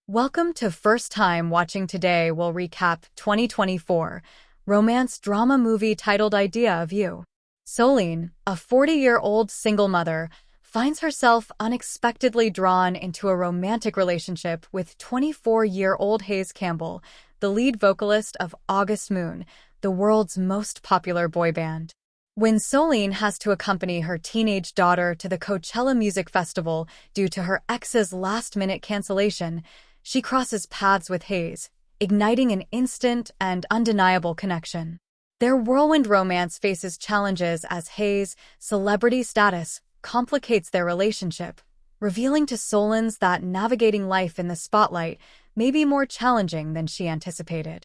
Welcome to First Time Watching. Today we'll recap 2024 romance drama movie titled Idea of You. Solène, a 40-year-old single mother, finds herself unexpectedly drawn into a romantic relationship with 24-year-old Hayes Campbell, the lead vocalist of August Moon, the world's most popular boy band. When Solène has to accompany her teenage daughter to the Coachella Music Festival due to her ex's last-minute cancellation, she crosses paths with Hayes, igniting an instant and undeniable connection. Their whirlwind romance faces challenges as Hayes' celebrity status complicates their relationship, revealing to Solène that navigating life in the spotlight may be more challenging than she anticipated.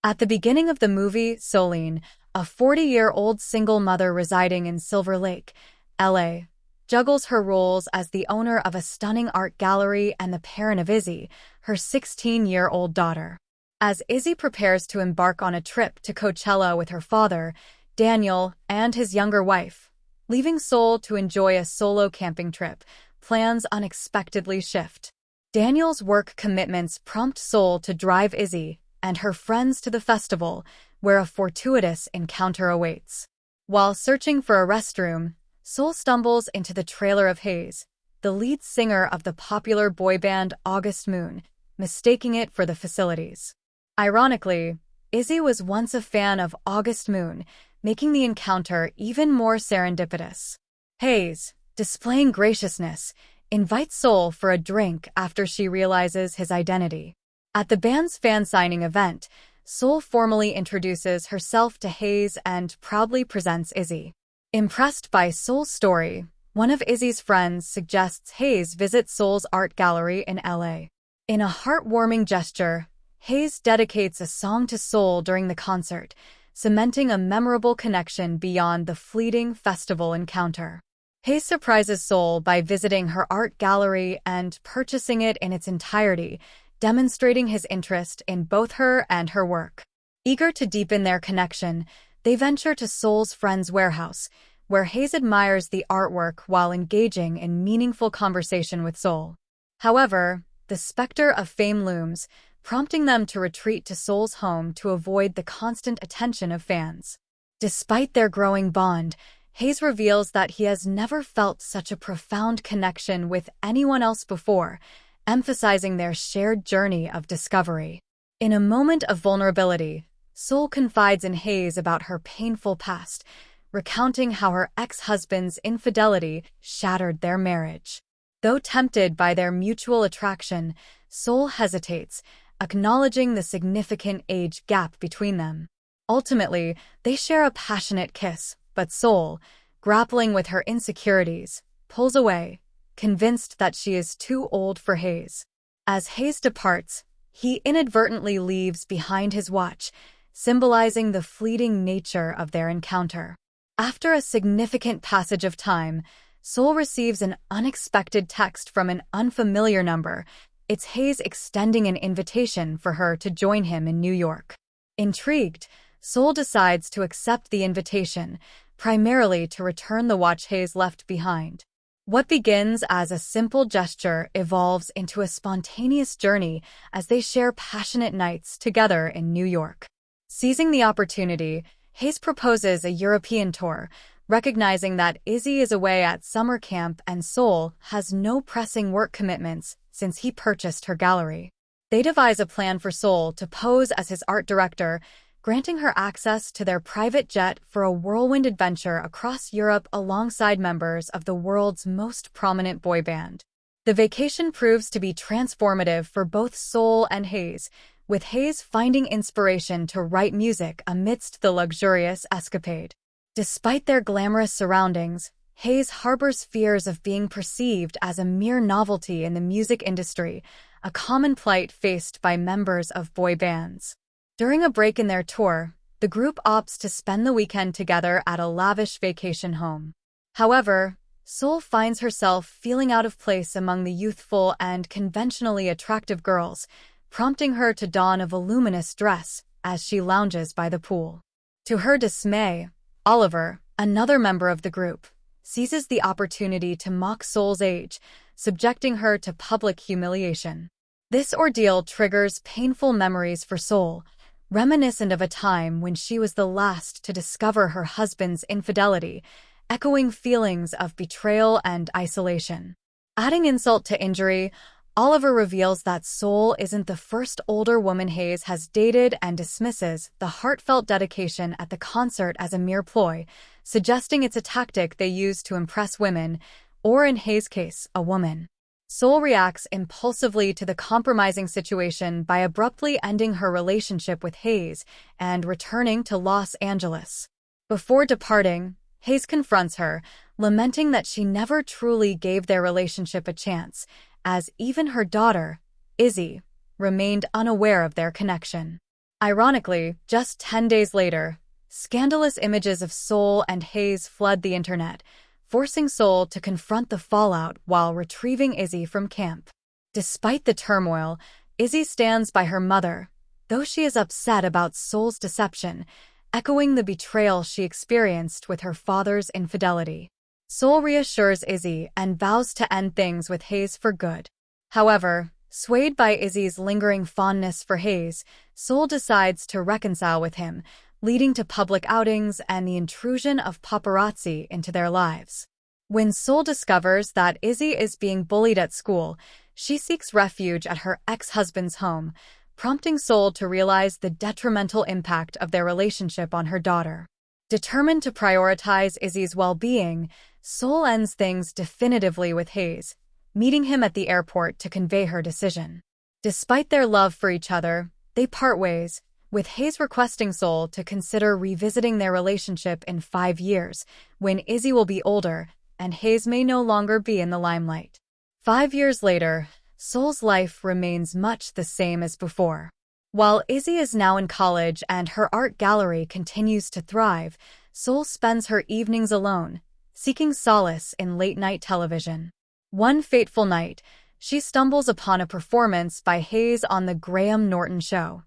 At the beginning of the movie, Solène, a 40-year-old single mother residing in Silver Lake, LA, juggles her roles as the owner of a stunning art gallery and the parent of Izzy, her 16-year-old daughter. As Izzy prepares to embark on a trip to Coachella with her father, Daniel, and his younger wife, leaving Sol to enjoy a solo camping trip, plans unexpectedly shift. Daniel's work commitments prompt Sol to drive Izzy and her friends to the festival, where a fortuitous encounter awaits. While searching for a restroom, Sol stumbles into the trailer of Hayes, the lead singer of the popular boy band August Moon, mistaking it for the facilities. Ironically, Izzy was once a fan of August Moon, making the encounter even more serendipitous. Hayes, displaying graciousness, invites Sol for a drink after she realizes his identity. At the band's fan signing event, Sol formally introduces herself to Hayes and proudly presents Izzy. Impressed by Sol's story, one of Izzy's friends suggests Hayes visit Sol's art gallery in LA. In a heartwarming gesture, Hayes dedicates a song to Sol during the concert, cementing a memorable connection beyond the fleeting festival encounter. Hayes surprises Sol by visiting her art gallery and purchasing it in its entirety, demonstrating his interest in both her and her work. Eager to deepen their connection, they venture to Sol's friend's warehouse, where Hayes admires the artwork while engaging in meaningful conversation with Sol. However, the specter of fame looms, prompting them to retreat to Sol's home to avoid the constant attention of fans. Despite their growing bond, Hayes reveals that he has never felt such a profound connection with anyone else before, emphasizing their shared journey of discovery. In a moment of vulnerability, Sol confides in Hayes about her painful past, recounting how her ex-husband's infidelity shattered their marriage. Though tempted by their mutual attraction, Sol hesitates, acknowledging the significant age gap between them. Ultimately, they share a passionate kiss, but Sol, grappling with her insecurities, pulls away, convinced that she is too old for Hayes. As Hayes departs, he inadvertently leaves behind his watch, symbolizing the fleeting nature of their encounter. After a significant passage of time, Sol receives an unexpected text from an unfamiliar number. It's Hayes extending an invitation for her to join him in New York. Intrigued, Sol decides to accept the invitation, primarily to return the watch Hayes left behind. What begins as a simple gesture evolves into a spontaneous journey as they share passionate nights together in New York. Seizing the opportunity, Hayes proposes a European tour, recognizing that Izzy is away at summer camp and Sol has no pressing work commitments since he purchased her gallery. They devise a plan for Sol to pose as his art director, granting her access to their private jet for a whirlwind adventure across Europe alongside members of the world's most prominent boy band. The vacation proves to be transformative for both Sol and Hayes, with Hayes finding inspiration to write music amidst the luxurious escapade. Despite their glamorous surroundings, Hayes harbors fears of being perceived as a mere novelty in the music industry, a common plight faced by members of boy bands. During a break in their tour, the group opts to spend the weekend together at a lavish vacation home. However, Sol finds herself feeling out of place among the youthful and conventionally attractive girls, prompting her to don a voluminous dress as she lounges by the pool. To her dismay, Oliver, another member of the group, seizes the opportunity to mock Sol's age, subjecting her to public humiliation. This ordeal triggers painful memories for Sol, reminiscent of a time when she was the last to discover her husband's infidelity, echoing feelings of betrayal and isolation. Adding insult to injury, Oliver reveals that Sol isn't the first older woman Hayes has dated and dismisses the heartfelt dedication at the concert as a mere ploy, suggesting it's a tactic they use to impress women, or in Hayes' case, a woman. Sol reacts impulsively to the compromising situation by abruptly ending her relationship with Hayes and returning to Los Angeles. Before departing, Hayes confronts her, lamenting that she never truly gave their relationship a chance, as even her daughter, Izzy, remained unaware of their connection. Ironically, just 10 days later, scandalous images of Sol and Hayes flood the internet, forcing Sol to confront the fallout while retrieving Izzy from camp. Despite the turmoil, Izzy stands by her mother, though she is upset about Sol's deception, echoing the betrayal she experienced with her father's infidelity. Sol reassures Izzy and vows to end things with Hayes for good. However, swayed by Izzy's lingering fondness for Hayes, Sol decides to reconcile with him, leading to public outings and the intrusion of paparazzi into their lives. When Sol discovers that Izzy is being bullied at school, she seeks refuge at her ex-husband's home, prompting Sol to realize the detrimental impact of their relationship on her daughter. Determined to prioritize Izzy's well-being, Sol ends things definitively with Hayes, meeting him at the airport to convey her decision. Despite their love for each other, they part ways, with Hayes requesting Sol to consider revisiting their relationship in 5 years, when Izzy will be older and Hayes may no longer be in the limelight. 5 years later, Sol's life remains much the same as before. While Izzy is now in college and her art gallery continues to thrive, Sol spends her evenings alone, seeking solace in late-night television. One fateful night, she stumbles upon a performance by Hayes on The Graham Norton Show.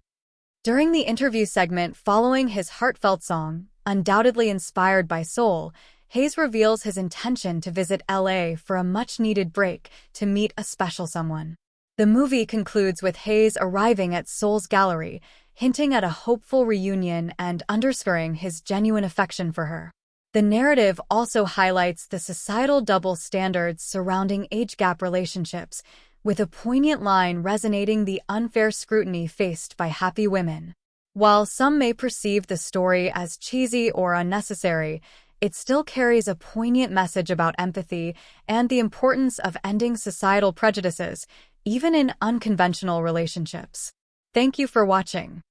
During the interview segment following his heartfelt song, undoubtedly inspired by Sol, Hayes reveals his intention to visit LA for a much-needed break to meet a special someone. The movie concludes with Hayes arriving at Sol's gallery, hinting at a hopeful reunion and underscoring his genuine affection for her. The narrative also highlights the societal double standards surrounding age gap relationships, with a poignant line resonating the unfair scrutiny faced by happy women. While some may perceive the story as cheesy or unnecessary, it still carries a poignant message about empathy and the importance of ending societal prejudices, even in unconventional relationships. Thank you for watching.